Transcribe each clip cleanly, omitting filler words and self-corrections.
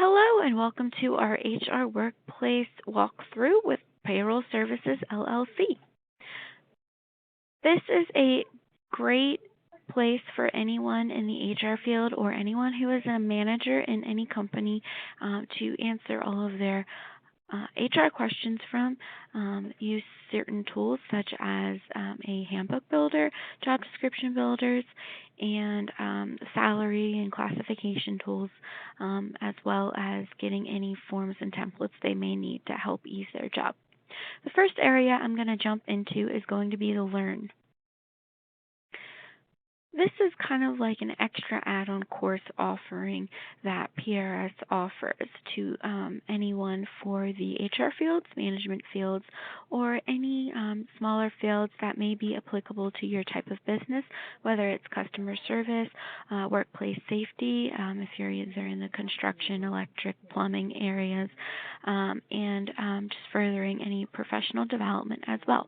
Hello and welcome to our HR Workplace walkthrough with Payroll Services LLC. This is a great place for anyone in the HR field or anyone who is a manager in any company to answer all of their HR questions from. Use certain tools such as a handbook builder, job description builders, and salary and classification tools, as well as getting any forms and templates they may need to help ease their job. The first area I'm going to jump into is going to be the Learn. This is kind of like an extra add-on course offering that PRS offers to anyone for the HR fields, management fields, or any smaller fields that may be applicable to your type of business, whether it's customer service, workplace safety, if you're either in the construction, electric, plumbing areas, and just furthering any professional development as well.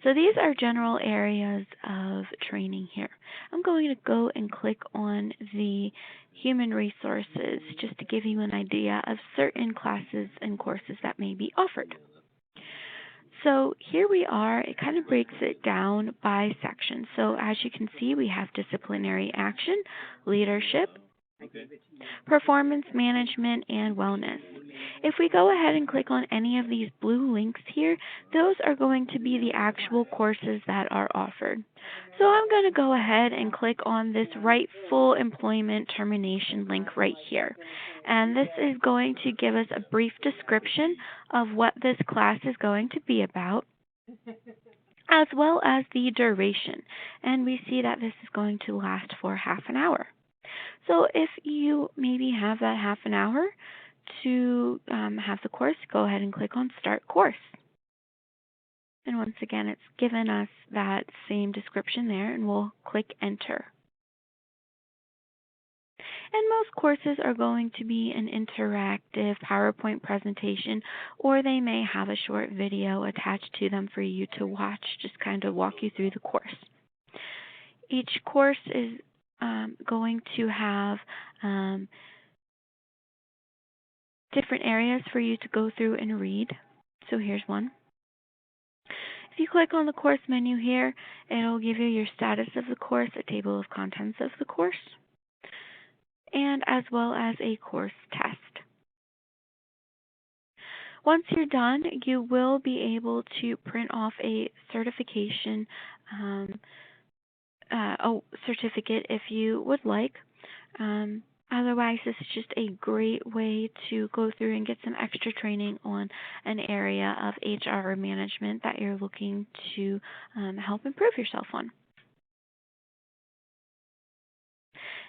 So these are general areas of training here. I'm going to go and click on the human resources just to give you an idea of certain classes and courses that may be offered. So here we are. It kind of breaks it down by section. So as you can see, we have disciplinary action, leadership, performance management, and wellness. If we go ahead and click on any of these blue links here, those are going to be the actual courses that are offered. So I'm going to go ahead and click on this rightful employment termination link right here. And this is going to give us a brief description of what this class is going to be about, as well as the duration. And we see that this is going to last for half an hour. So if you maybe have that half an hour to have the course, go ahead and click on Start Course. And once again, it's given us that same description there, and we'll click Enter. And most courses are going to be an interactive PowerPoint presentation, or they may have a short video attached to them for you to watch, just kind of walk you through the course. Each course is going to have different areas for you to go through and read. So here's one. If you click on the course menu here, it'll give you your status of the course, a table of contents of the course, and as well as a course test. Once you're done, you will be able to print off a certification certificate if you would like. Otherwise, this is just a great way to go through and get some extra training on an area of HR management that you're looking to help improve yourself on.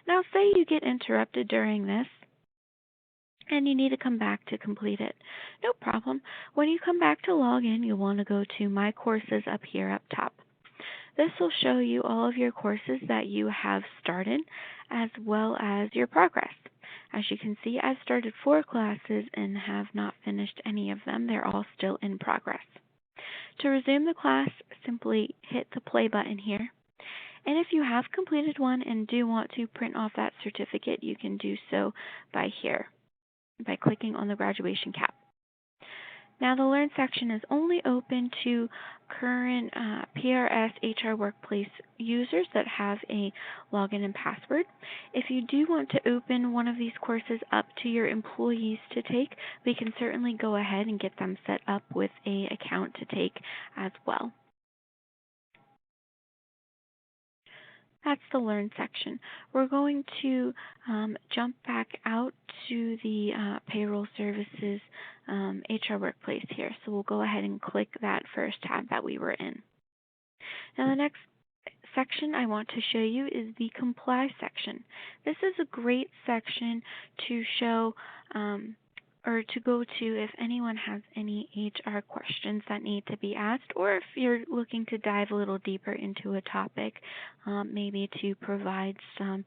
Now, say you get interrupted during this and you need to come back to complete it. No problem. When you come back to log in, you'll want to go to My Courses up here up top. This will show you all of your courses that you have started, as well as your progress. As you can see, I've started 4 classes and have not finished any of them. They're all still in progress. To resume the class, simply hit the play button here. And if you have completed one and do want to print off that certificate, you can do so by clicking on the graduation cap. Now, the Learn section is only open to current PRS HR Workplace users that have a login and password. If you do want to open one of these courses up to your employees to take, we can certainly go ahead and get them set up with an account to take as well. That's the Learn section. We're going to jump back out to the Payroll Services HR Workplace here. So we'll go ahead and click that first tab that we were in. Now the next section I want to show you is the Comply section. This is a great section to show or to go to if anyone has any HR questions that need to be asked, or if you're looking to dive a little deeper into a topic, maybe to provide some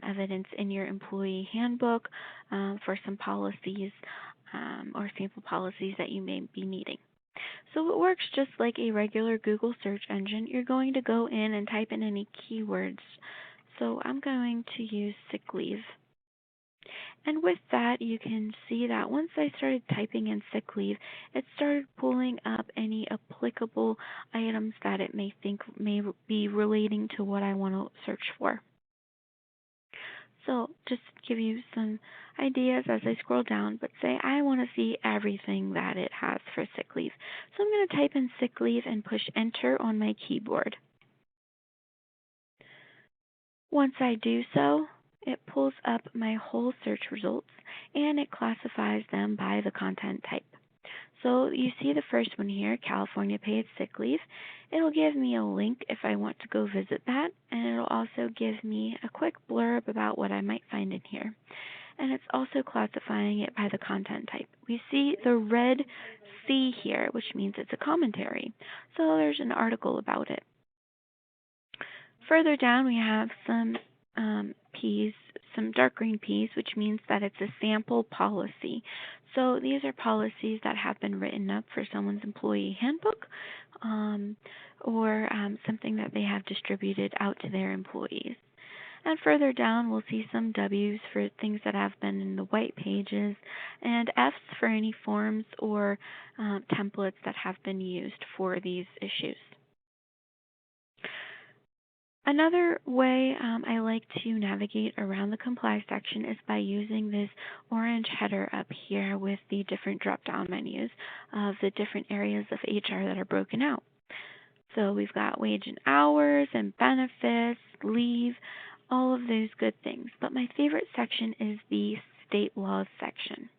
evidence in your employee handbook for some policies or sample policies that you may be needing. So it works just like a regular Google search engine. You're going to go in and type in any keywords. So I'm going to use sick leave. And with that, you can see that once I started typing in sick leave, it started pulling up any applicable items that it may think may be relating to what I want to search for. So just to give you some ideas as I scroll down, but say I want to see everything that it has for sick leave. So I'm going to type in sick leave and push enter on my keyboard. Once I do so, it pulls up my whole search results and it classifies them by the content type. So you see the first one here, California paid sick leave. It'll give me a link if I want to go visit that, and it'll also give me a quick blurb about what I might find in here. And it's also classifying it by the content type. We see the red C here, which means it's a commentary. So there's an article about it. Further down, we have some P's, some dark green P's, which means that it's a sample policy. So these are policies that have been written up for someone's employee handbook or something that they have distributed out to their employees. And further down, we'll see some W's for things that have been in the white pages, and F's for any forms or templates that have been used for these issues. Another way I like to navigate around the comply section is by using this orange header up here with the different drop-down menus of the different areas of HR that are broken out. So we've got wage and hours and benefits, leave, all of those good things. But my favorite section is the state laws section.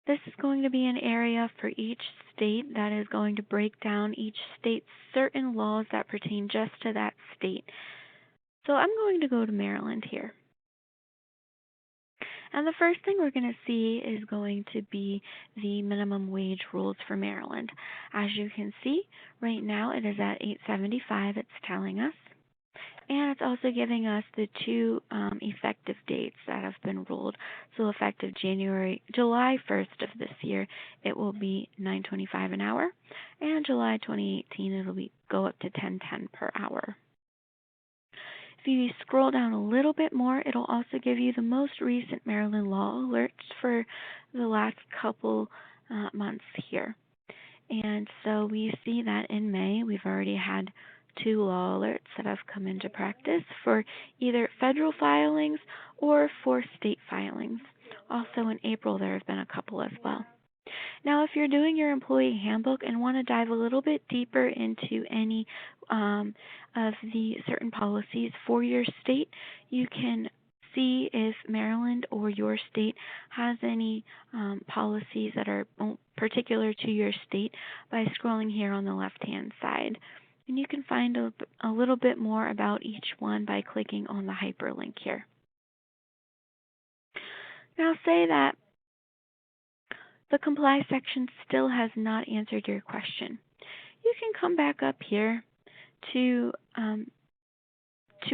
This is going to be an area for each state that is going to break down each state's certain laws that pertain just to that state. So I'm going to go to Maryland here. And the first thing we're going to see is going to be the minimum wage rules for Maryland. As you can see, right now it is at $8.75, it's telling us. And it's also giving us the two effective dates that have been ruled. So effective July 1st of this year, it will be $9.25 an hour, and July 2018, it'll go up to $10.10 per hour. If you scroll down a little bit more, it'll also give you the most recent Maryland law alerts for the last couple months here. And so we see that in May, we've already had 2 law alerts that have come into practice for either federal filings or for state filings. Also in April, there have been a couple as well. Now, if you're doing your employee handbook and want to dive a little bit deeper into any of the certain policies for your state, you can see if Maryland or your state has any policies that are particular to your state by scrolling here on the left-hand side. And you can find a little bit more about each one by clicking on the hyperlink here. Now, say that the comply section still has not answered your question. You can come back up here to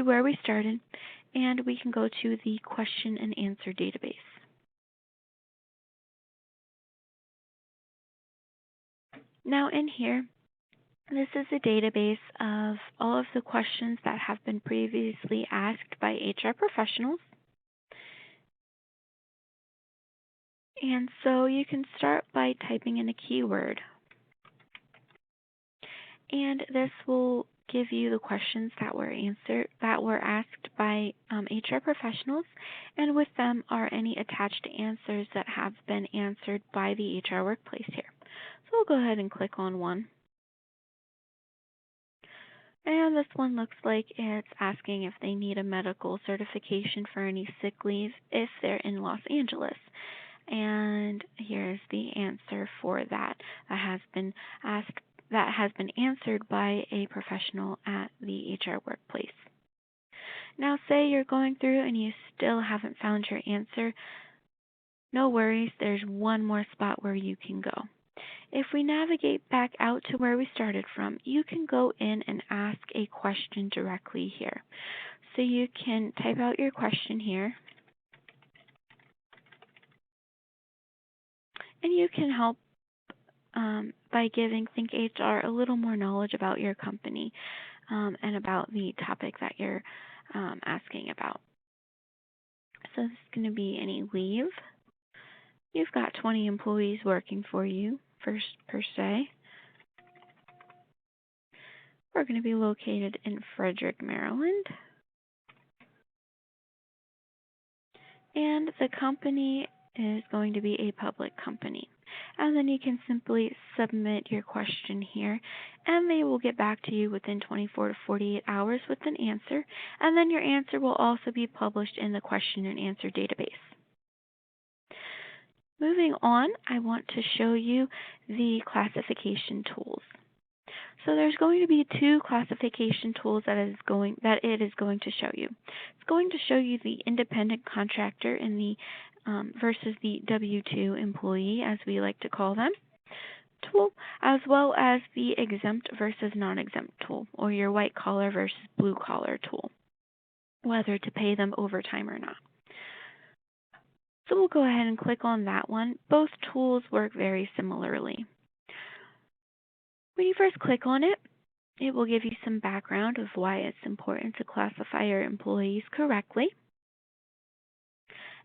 where we started, and we can go to the question and answer database. Now in here, this is a database of all of the questions that have been previously asked by HR professionals. And so you can start by typing in a keyword. And this will give you the questions that were asked by HR professionals, and with them are any attached answers that have been answered by the HR workplace here. So we'll go ahead and click on one. And this one looks like it's asking if they need a medical certification for any sick leave if they're in Los Angeles. And here's the answer for that. That has been answered by a professional at the HR workplace. Now, say you're going through and you still haven't found your answer. No worries, there's one more spot where you can go. If we navigate back out to where we started from, you can go in and ask a question directly here. So you can type out your question here, and you can help by giving Think HR a little more knowledge about your company and about the topic that you're asking about. So this is going to be any leave. You've got 20 employees working for you, per se. We're going to be located in Frederick, Maryland. And the company is going to be a public company. And then you can simply submit your question here, and they will get back to you within 24 to 48 hours with an answer. And then your answer will also be published in the question and answer database. Moving on, I want to show you the classification tools. So there's going to be two classification tools that it is going to show you. It's going to show you the independent contractor and the versus the W-2 employee, as we like to call them, tool, as well as the exempt versus non-exempt tool, or your white collar versus blue collar tool, whether to pay them overtime or not. So we'll go ahead and click on that one. Both tools work very similarly. When you first click on it, it will give you some background of why it's important to classify your employees correctly.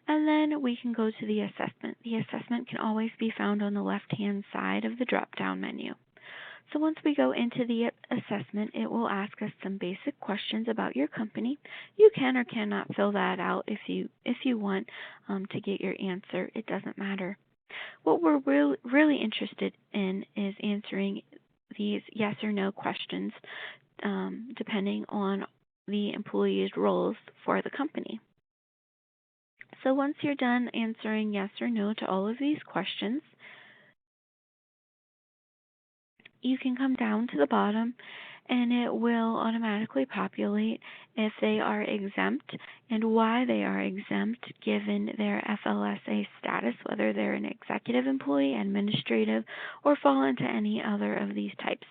And then we can go to the assessment. The assessment can always be found on the left-hand side of the drop-down menu. So once we go into the assessment, it will ask us some basic questions about your company. You can or cannot fill that out if you want to get your answer. It doesn't matter. What we're really interested in is answering these yes or no questions depending on the employee's roles for the company. So once you're done answering yes or no to all of these questions, you can come down to the bottom and it will automatically populate if they are exempt and why they are exempt given their FLSA status, whether they're an executive employee, administrative, or fall into any other of these types.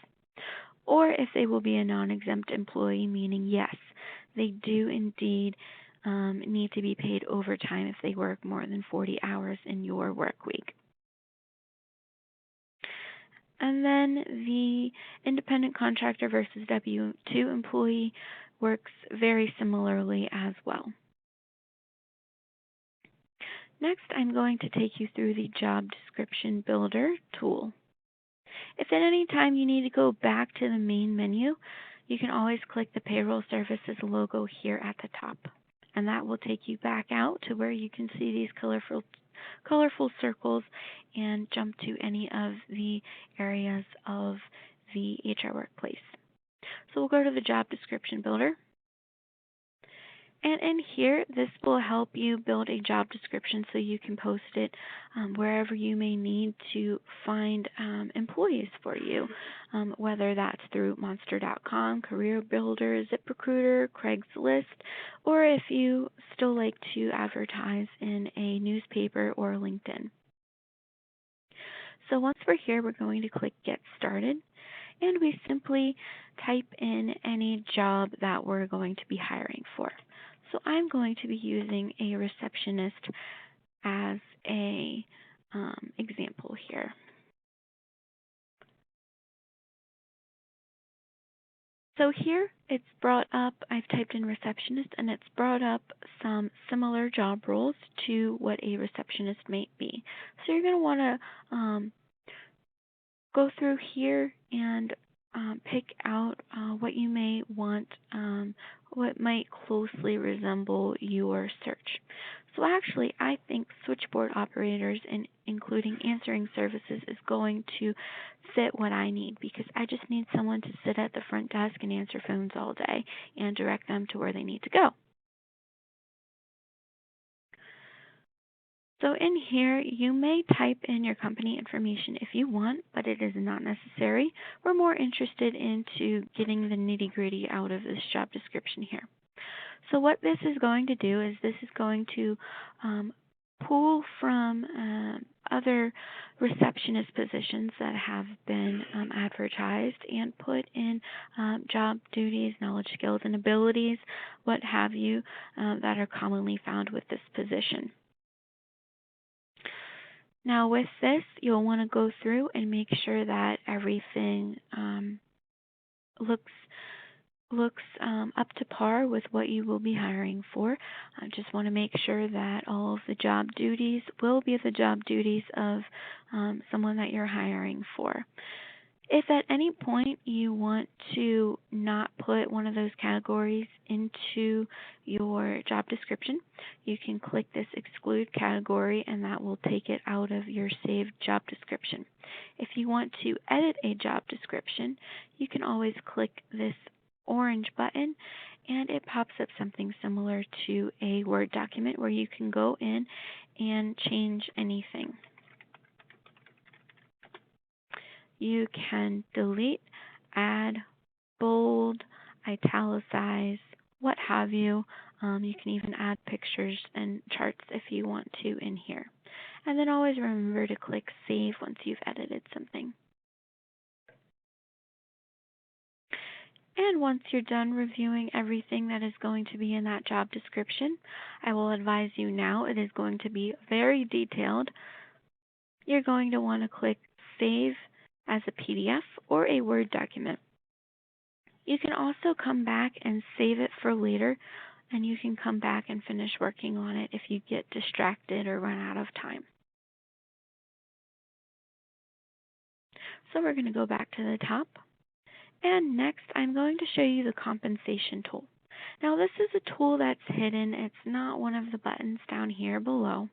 Or if they will be a non-exempt employee, meaning yes, they do indeed need to be paid overtime if they work more than 40 hours in your work week. And then the independent contractor versus W-2 employee works very similarly as well. Next, I'm going to take you through the job description builder tool. If at any time you need to go back to the main menu, you can always click the payroll services logo here at the top. And that will take you back out to where you can see these colorful circles and jump to any of the areas of the HR workplace. So we'll go to the job description builder. And in here, this will help you build a job description so you can post it wherever you may need to find employees for you, whether that's through Monster.com, Career Builder, ZipRecruiter, Craigslist, or if you still like to advertise in a newspaper or LinkedIn. So once we're here, we're going to click Get Started, and we simply type in any job that we're going to be hiring for. So I'm going to be using a receptionist as a example here. So here it's brought up, I've typed in receptionist, and it's brought up some similar job roles to what a receptionist might be. So you're going to want to go through here and pick out what you may want, what might closely resemble your search. So actually, I think switchboard operators and including answering services is going to fit what I need, because I just need someone to sit at the front desk and answer phones all day and direct them to where they need to go. So in here, you may type in your company information if you want, but it is not necessary. We're more interested into getting the nitty-gritty out of this job description here. So what this is going to do is this is going to pull from other receptionist positions that have been advertised and put in job duties, knowledge, skills, and abilities, what have you, that are commonly found with this position. Now with this, you'll want to go through and make sure that everything looks looks up to par with what you will be hiring for. I just want to make sure that all of the job duties will be the job duties of someone that you're hiring for. If at any point you want to not put one of those categories into your job description, you can click this exclude category and that will take it out of your saved job description. If you want to edit a job description, you can always click this orange button and it pops up something similar to a Word document where you can go in and change anything. You can delete, add, bold, italicize, what have you. You can even add pictures and charts if you want to in here. And then always remember to click Save once you've edited something. And once you're done reviewing everything that is going to be in that job description, I will advise you now it is going to be very detailed. You're going to want to click Save as a PDF or a Word document. You can also come back and save it for later, and you can come back and finish working on it if you get distracted or run out of time. So we're going to go back to the top. And next, I'm going to show you the compensation tool. Now, this is a tool that's hidden. It's not one of the buttons down here below.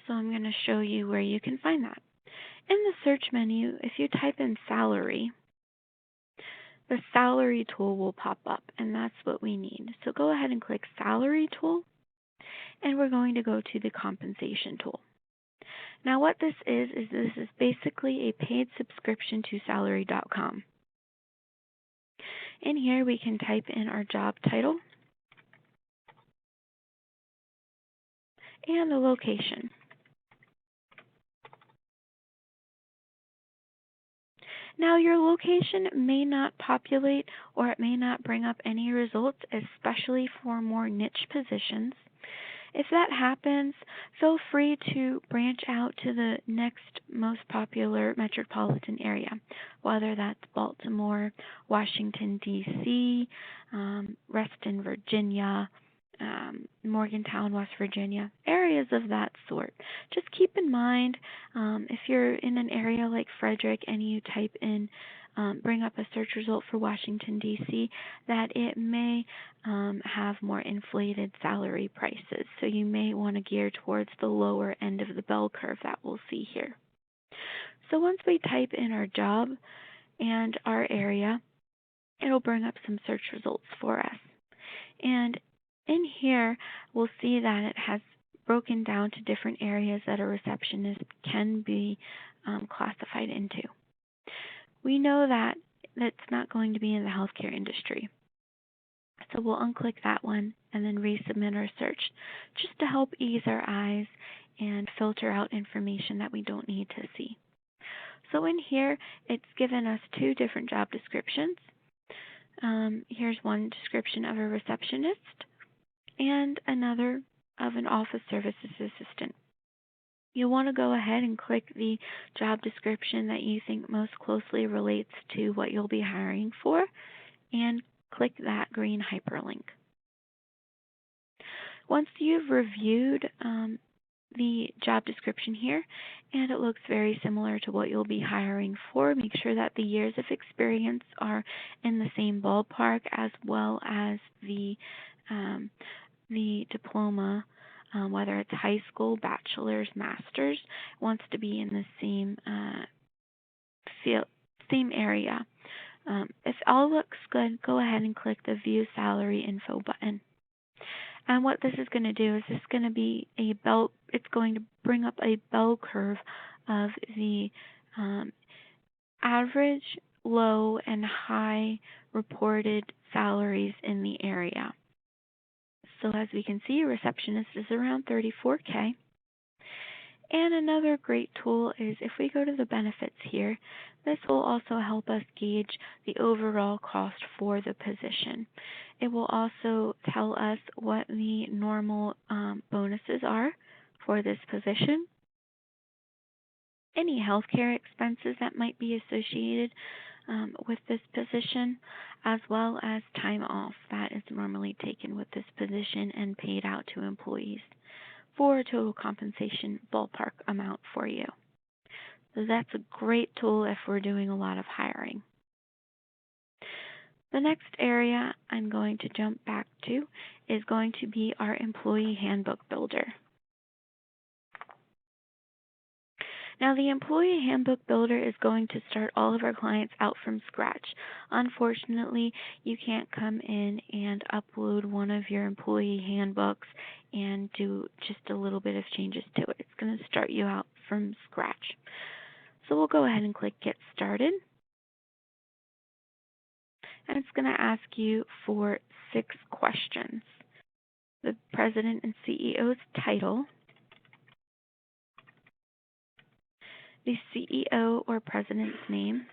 So I'm going to show you where you can find that. In the search menu, if you type in salary, the salary tool will pop up, and that's what we need. So go ahead and click salary tool, and we're going to go to the compensation tool. Now what this is this is basically a paid subscription to salary.com. In here we can type in our job title and the location. Now your location may not populate or it may not bring up any results, especially for more niche positions. If that happens, feel free to branch out to the next most popular metropolitan area, whether that's Baltimore, Washington, D.C., Reston, Virginia, Morgantown, West Virginia, areas of that sort. Just keep in mind if you're in an area like Frederick and you type in, bring up a search result for Washington, D.C., that it may have more inflated salary prices. So you may want to gear towards the lower end of the bell curve that we'll see here. So once we type in our job and our area, it'll bring up some search results for us. And in here, we'll see that it has broken down to different areas that a receptionist can be classified into. We know that that's not going to be in the healthcare industry. So we'll unclick that one and then resubmit our search just to help ease our eyes and filter out information that we don't need to see. So in here, it's given us two different job descriptions. Here's one description of a receptionist and another of an office services assistant. You'll want to go ahead and click the job description that you think most closely relates to what you'll be hiring for and click that green hyperlink. Once you've reviewed the job description here and it looks very similar to what you'll be hiring for, make sure that the years of experience are in the same ballpark as well as the diploma, whether it's high school, bachelor's, master's, wants to be in the same field, same area. If all looks good, go ahead and click the View Salary Info button. And what this is going to do is it's going to bring up a bell curve of the average, low, and high reported salaries in the area. So as we can see, receptionist is around $34K. And another great tool is if we go to the benefits here, this will also help us gauge the overall cost for the position. It will also tell us what the normal bonuses are for this position, any healthcare expenses that might be associated with this position, as well as time off that is normally taken with this position and paid out to employees for a total compensation ballpark amount for you. So that's a great tool if we're doing a lot of hiring. The next area I'm going to jump back to is going to be our Employee Handbook Builder. Now, the Employee Handbook Builder is going to start all of our clients out from scratch. Unfortunately, you can't come in and upload one of your employee handbooks and do just a little bit of changes to it. It's going to start you out from scratch. So we'll go ahead and click Get Started. And it's going to ask you for 6 questions. The President and CEO's title, the CEO or President's name,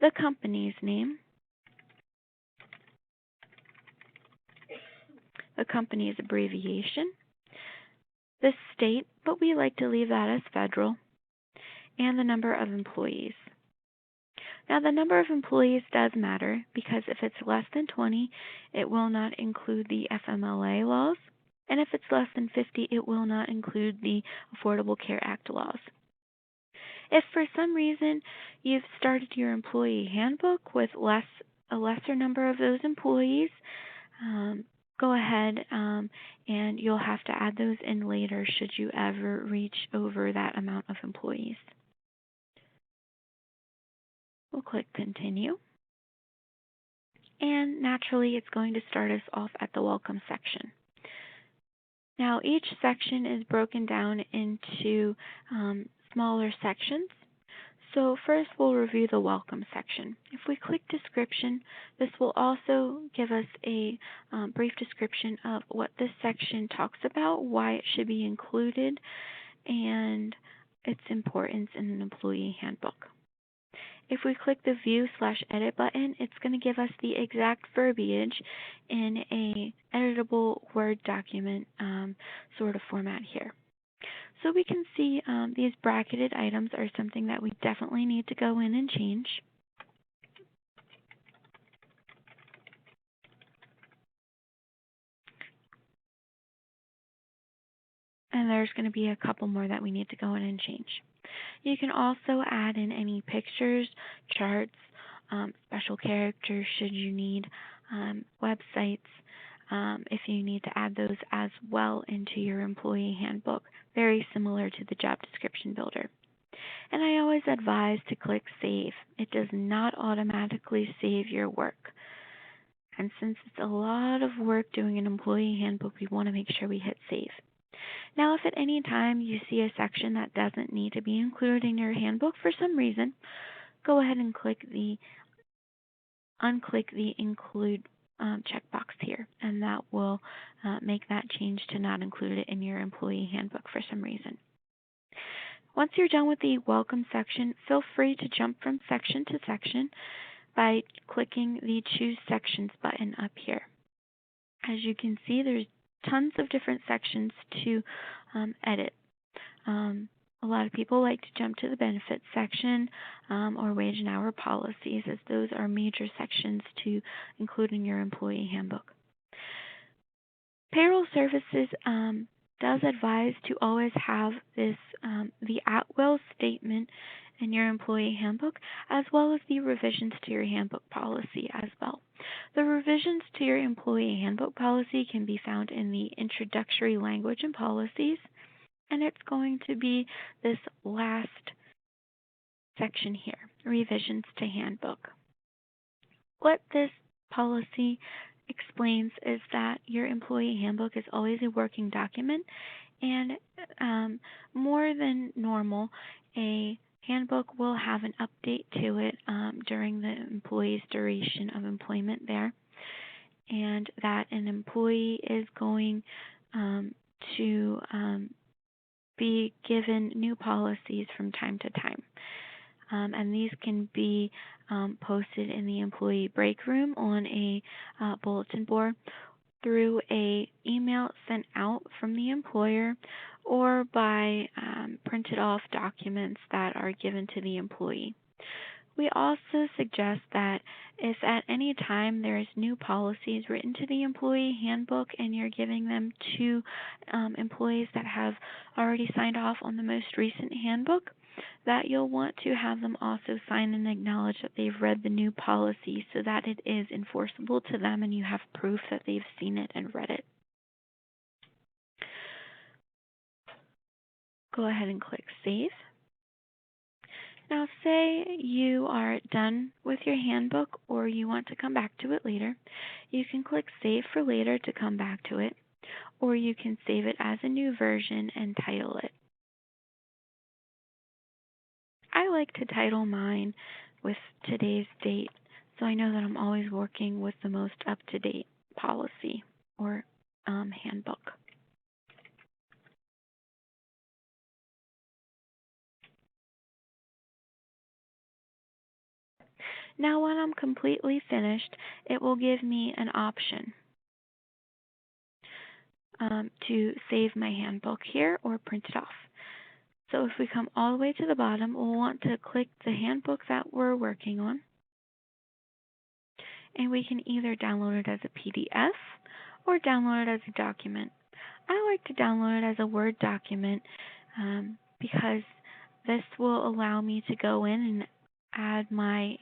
the company's name, the company's abbreviation, the state, but we like to leave that as federal, and the number of employees. Now, the number of employees does matter because if it's less than 20, it will not include the FMLA laws, and if it's less than 50, it will not include the Affordable Care Act laws. If for some reason you've started your employee handbook with a lesser number of those employees, go ahead and you'll have to add those in later should you ever reach over that amount of employees. We'll click Continue. And naturally, it's going to start us off at the Welcome section. Now, each section is broken down into smaller sections. So first, we'll review the Welcome section. If we click Description, this will also give us a brief description of what this section talks about, why it should be included, and its importance in an employee handbook. If we click the View/Edit button, it's going to give us the exact verbiage in a editable Word document sort of format here. So we can see these bracketed items are something that we definitely need to go in and change. And there's going to be a couple more that we need to go in and change. You can also add in any pictures, charts, special characters should you need, websites, if you need to add those as well into your employee handbook, very similar to the job description builder. And I always advise to click Save. It does not automatically save your work. And since it's a lot of work doing an employee handbook, we want to make sure we hit Save. Now, if at any time you see a section that doesn't need to be included in your handbook for some reason, go ahead and unclick the Include checkbox here, and that will make that change to not include it in your employee handbook for some reason. Once you're done with the Welcome section, feel free to jump from section to section by clicking the Choose Sections button up here. As you can see, there's tons of different sections to edit. A lot of people like to jump to the benefits section or wage and hour policies, as those are major sections to include in your employee handbook. Payroll Services does advise to always have this the at-will statement in your employee handbook, as well as the revisions to your handbook policy as well. The revisions to your employee handbook policy can be found in the introductory language and policies, and it's going to be this last section here, revisions to handbook. What this policy explains is that your employee handbook is always a working document, and more than normal, a handbook will have an update to it during the employee's duration of employment there, and that an employee is going to be given new policies from time to time. And these can be posted in the employee break room on a bulletin board, through a email sent out from the employer, or by printed off documents that are given to the employee. We also suggest that if at any time there's new policies written to the employee handbook and you're giving them to employees that have already signed off on the most recent handbook, that you'll want to have them also sign and acknowledge that they've read the new policy so that it is enforceable to them and you have proof that they've seen it and read it. Go ahead and click Save. Now, say you are done with your handbook or you want to come back to it later. You can click Save for later to come back to it, or you can save it as a new version and title it. I like to title mine with today's date, so I know that I'm always working with the most up-to-date policy or handbook. Now, when I'm completely finished, it will give me an option to save my handbook here or print it off. So if we come all the way to the bottom, we'll want to click the handbook that we're working on. And we can either download it as a PDF or download it as a document. I like to download it as a Word document because this will allow me to go in and add my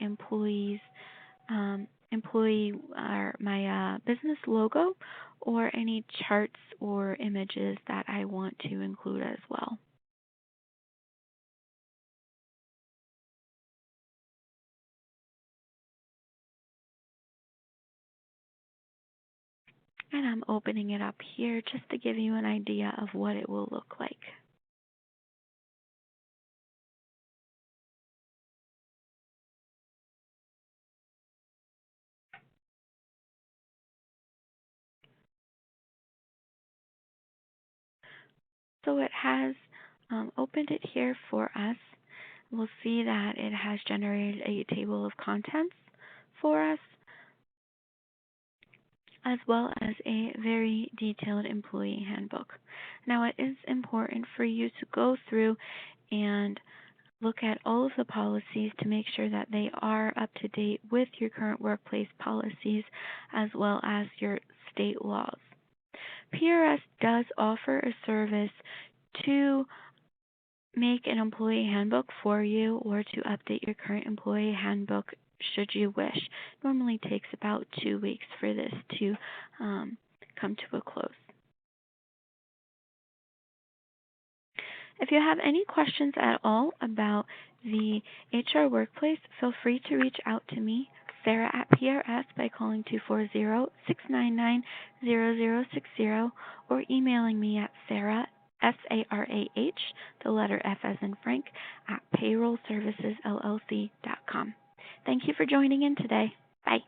my business logo or any charts or images that I want to include as well. And I'm opening it up here just to give you an idea of what it will look like. So it has opened it here for us. We'll see that it has generated a table of contents for us, as well as a very detailed employee handbook. Now, it is important for you to go through and look at all of the policies to make sure that they are up to date with your current workplace policies as well as your state laws. PRS does offer a service to make an employee handbook for you or to update your current employee handbook should you wish. It normally takes about 2 weeks for this to come to a close. If you have any questions at all about the HR workplace, feel free to reach out to me, Sarah at PRS, by calling 240-699-0060 or emailing me at Sarah, SARAH, the letter F as in Frank, at payrollservicesllc.com. Thank you for joining in today. Bye.